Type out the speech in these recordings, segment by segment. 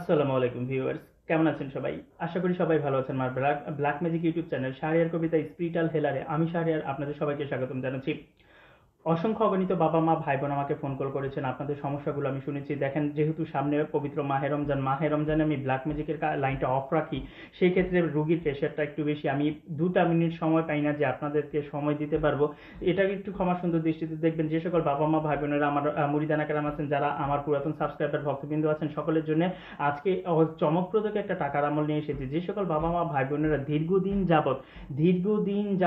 আসসালামু আলাইকুম ভিউয়ার্স, কেমন আছেন সবাই? আশা করি সবাই ভালো আছেন। আমার black magic YouTube channel Shahriar Kabita spiritual হেলারে আমি শাহরিয়ার আপনাদের সবাইকে স্বাগতম জানাচ্ছি। অসংখ্য অগণিত বাবা মা ভাই বোন আমাকে ফোন কল করেছেন, আপনাদের সমস্যাগুলো আমি শুনেছি। দেখেন, যেহেতু সামনে পবিত্র মাহে রমজানে আমি ব্ল্যাক ম্যাজিকের লাইনটা অফ রাখি, সেই ক্ষেত্রে রুগীর প্রেশারটা একটু বেশি। আমি 2টা মিনিট সময় পাই না যে আপনাদেরকে সময় দিতে পারবো। এটা একটু ক্ষমা সুন্দর দৃষ্টিতে দেখবেন। যে সকল বাবা মা ভাই বোনেরা আমার মুরিদানা কেরাম আছেন, যারা আমার পুরাতন সাবস্ক্রাইবার ভক্তবৃন্দ আছেন, সকলের জন্য আজকে চমকপ্রদ একটা টাকার আমল নিয়ে এসেছি। যে সকল বাবা মা ভাই বোনেরা দীর্ঘদিন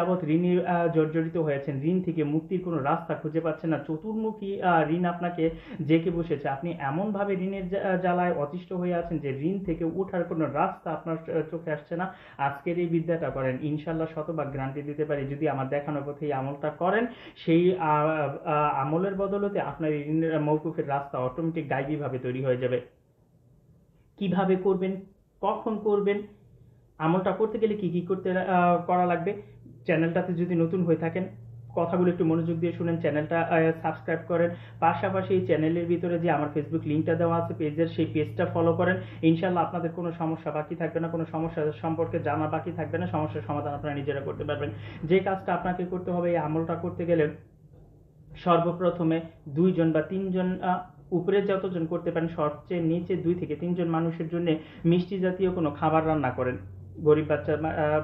যাবৎ ঋণে জর্জরিত হয়েছেন, ঋণ থেকে মুক্তির কোনো রাস্তা খুঁজে পাচ্ছেন না, চতুর্মুখী ঋণ আপনাকে জেঁকে বসেছে, আপনি এমনভাবে ঋণের জ্বালায় অতিষ্ঠ হয়ে আছেন যে ঋণ থেকে ওঠার কোনো রাস্তা আপনার চোখে আসছে না, আজকের এই বিদ্যাটা করেন। ইনশাল্লাহ শতভাগ গ্যারান্টি দিতে পারি, যদি আমার দেখানো পথে এই আমলটা করেন, সেই আমলের বদলতে আপনার ঋণের মওকুফের রাস্তা অটোমেটিক গাইবীভাবে তৈরি হয়ে যাবে। কিভাবে করবেন, কখন করবেন, আমলটা করতে গেলে কি কি করা লাগবে, চ্যানেলটাতে যদি নতুন হয়ে থাকেন কথাগুলো একটু মনোযোগ দিয়ে শুনেন, চ্যানেলটা সাবস্ক্রাইব করেন। পাশাপাশি এই চ্যানেলের ভিতরে যে আমার ফেসবুক লিঙ্কটা দেওয়া আছে পেজের, সেই পেজটা ফলো করেন। ইনশাল্লাহ আপনাদের কোনো সমস্যা বাকি থাকবে না, কোনো সমস্যা সম্পর্কে জানা বাকি থাকবে না, সমস্যার সমাধান আপনারা নিজেরা করতে পারবেন। যে কাজটা আপনাকে করতে হবে এই আমলটা করতে গেলে, সর্বপ্রথমে 2জন বা 3জন, উপরে যতজন করতে পারেন, সবচেয়ে নিচে 2 থেকে 3জন মানুষের জন্য মিষ্টি জাতীয় কোনো খাবার রান্না করেন। গরিব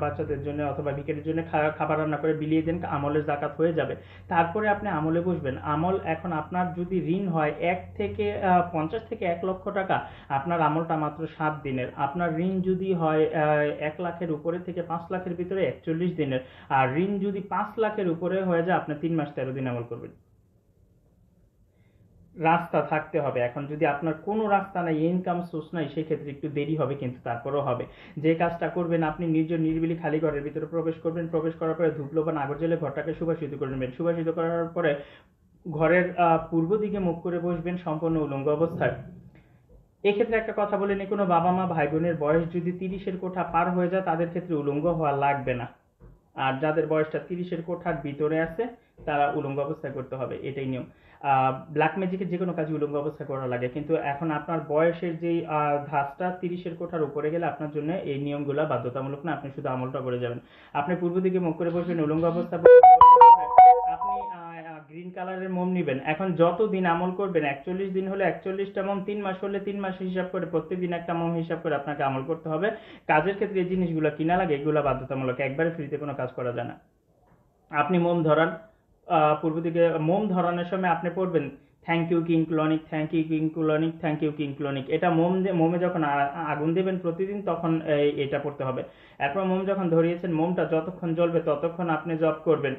বাচ্চাদের জন্য অথবা ভিখারির জন্য খাবার রান্না করে বিলিয়ে দেন, আমলের জাকাত হয়ে যাবে। তারপরে আপনি আমলে বসবেন। আমল এখন আপনার যদি ঋণ হয় 50 থেকে 1 লক্ষ টাকা, আপনার আমলটা মাত্র 7 দিনের। আপনার ঋণ যদি হয় 1 লাখের উপরে থেকে 5 লাখের ভিতরে 41 দিনের। আর ঋণ যদি 5 লাখের উপরে হয়ে যায়, আপনি 3 মাস 13 দিন আমল করবেন। রাস্তা থাকতে হবে। এখন যদি আপনার কোনো রাস্তা নাই, ইনকাম সোর্স নাই, সেক্ষেত্রে একটু দেরি হবে, কিন্তু তারপরেও হবে। যে কাজটা করবেন, আপনি নিরিবিলি খালি ঘরের ভিতরে প্রবেশ করবেন। প্রবেশ করার পরে ধূপ লোবান আগর জ্বেলে ঘরটাকে সুবাসিত করে নেবেন। সুবাসিত করার পরে ঘরের পূর্ব দিকে মুখ করে বসবেন সম্পূর্ণ উলঙ্গ অবস্থায়। এক্ষেত্রে একটা কথা বলে নিই, কোনো বাবা মা ভাই বোনের বয়স যদি 30-এর কোঠা পার হয়ে যায়, তাদের ক্ষেত্রে উলঙ্গ হওয়া লাগবে না। আর যাদের বয়সটা 30-এর কোঠার ভিতরে আছে, তারা উলঙ্গ অবস্থায় করতে হবে, এটাই নিয়ম। ব্ল্যাক ম্যাজিকের যে কোনো কাজে উলঙ্গ অবস্থায় করা লাগে, কিন্তু এখন আপনার বয়সের যেই ধাপটা 30-এর কোঠার উপরে গেলে আপনার জন্য এই নিয়মগুলো বাধ্যতামূলক না, আপনি শুধু আমলটা করে যাবেন। আপনি পূর্ব দিকে মুখ করে বসবেন উলঙ্গ অবস্থা। আপনি গ্রিন কালারের মোম নিবেন। এখন যত দিন আমল করবেন, 41 দিন হলে 41টা মোম, 3 মাস হলে 3 মাস হিসাব করে প্রত্যেকদিন একটা মোম হিসাব করে আপনাকে আমল করতে হবে। কাজের ক্ষেত্রে এই জিনিসগুলো কিনা লাগে, এগুলো বাধ্যতামূলক, একবারে ফ্রিতে কোনো কাজ করা যায় না। আপনি মোম ধরান, পূর্ব দিকে মোম ধরানোর সময় আপনি পড়বেন thank you king clonic, thank you king clonic, thank you king clonic. এটা মোমে যখন আগুন দেবেন প্রতিদিন, তখন এটা পড়তে হবে। এরপর মোম যখন ধরিয়েছেন, মোমটা যতক্ষণ জ্বলবে ততক্ষণ আপনি জপ করবেন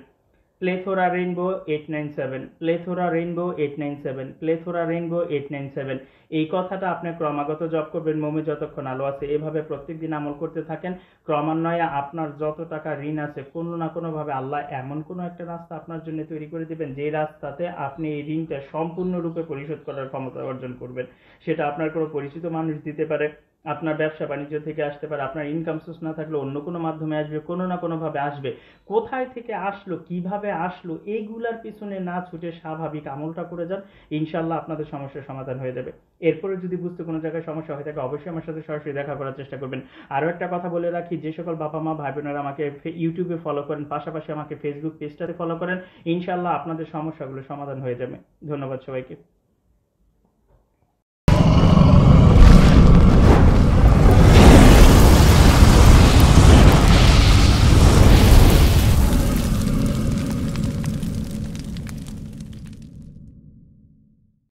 plethora rainbow 897, plethora rainbow 897, plethora rainbow 897। এই কথাটা আপনি ক্রমাগত জপ করবেন মোমে যতক্ষণ আলো আছে। এভাবে প্রত্যেকদিন আমল করতে থাকেন। ক্রমান্বয়ে আপনার যত টাকা ঋণ আছে, কোনো না কোনোভাবে আল্লাহ এমন কোনো একটা রাস্তা আপনার জন্য তৈরি করে দেবেন, যে রাস্তাতে আপনি এই ঋণটা সম্পূর্ণরূপে পরিশোধ করার ক্ষমতা অর্জন করবেন। সেটা আপনার কোনো পরিচিত মানুষ দিতে পারে, আপনার ব্যবসা বাণিজ্য থেকে আসতে পারে, আপনার ইনকাম সোর্স না থাকলে অন্য কোনো মাধ্যমে আসবে, কোনো না কোনোভাবে আসবে। কোথায় থেকে আসলো, কিভাবে আসলো, এইগুলার পিছনে না ছুটে স্বাভাবিক আমলটা করে যান, ইনশাল্লাহ আপনাদের সমস্যার সমাধান হয়ে যাবে। এরপরে যদি বুঝতে কোনো জায়গায় সমস্যা হয়ে থাকে, অবশ্যই আমার সাথে সরাসরি দেখা করার চেষ্টা করবেন। আরও একটা কথা বলে রাখি, যে সকল বাবা মা ভাই বোনেরা আমাকে ইউটিউবে ফলো করেন, পাশাপাশি আমাকে ফেসবুক পেজটাতে ফলো করেন, ইনশাল্লাহ আপনাদের সমস্যাগুলো সমাধান হয়ে যাবে। ধন্যবাদ সবাইকে।